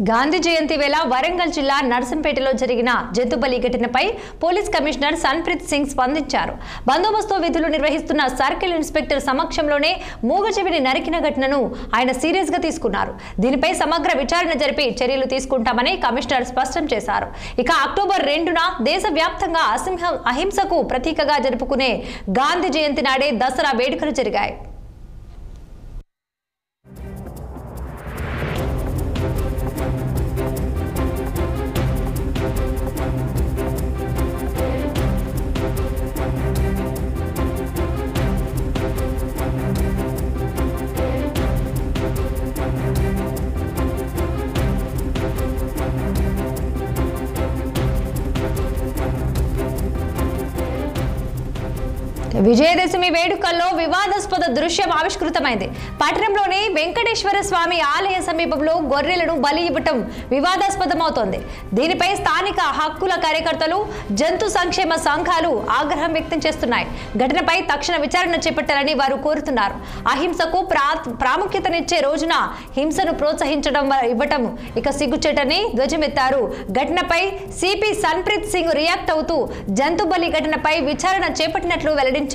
గాంధీ జయంతి వేళ వరంగల్ జిల్లా నర్సంపేటలో జరిగిన జంతుబలి ఘటనపై పోలీస్ కమిషనర్ సన్ప్రీత్ సింగ్ స్పందించారు. బందోబస్తు విధులు నిర్వహిస్తున్న సర్కిల్ ఇన్స్పెక్టర్ సమక్షంలోనే మూగజీవిని నరికిన ఘటనను ఆయన సీరియస్ గా తీసుకున్నారు. దీనిపై సమగ్ర విచారణ జరిపి చర్యలు తీసుకుంటామని కమిషనర్ స్పష్టం చేశారు. ఇక అక్టోబర్ 2న దేశవ్యాప్తంగా అహింసకు ప్రతీకగా జరుపుకునే గాంధీ జయంతి నాడే దసరా వేడుకలు జరిగాయి. విజయదశమి వేడుకల్లో వివాదాస్పద దృశ్యం ఆవిష్కృతమైంది. పట్టణంలోని వెంకటేశ్వర స్వామి ఆలయ సమీపంలో గొర్రెలను బలి ఇవ్వటం వివాదాస్పదమవుతోంది. దీనిపై స్థానిక హక్కుల కార్యకర్తలు, జంతు సంక్షేమ సంఘాలు ఆగ్రహం వ్యక్తం చేస్తున్నాయి. ఘటనపై తక్షణ విచారణ చేపట్టాలని వారు కోరుతున్నారు. అహింసకు ప్రాముఖ్యతనిచ్చే రోజున హింసను ప్రోత్సహించడం ఇవ్వటం ఇక సిగ్గుచేటని ధ్వజమెత్తారు. ఘటనపై సిపి సన్ప్రీత్ సింగ్ రియాక్ట్ అవుతూ జంతు బలి ఘటనపై విచారణ చేపట్టినట్లు వెల్లడించారు.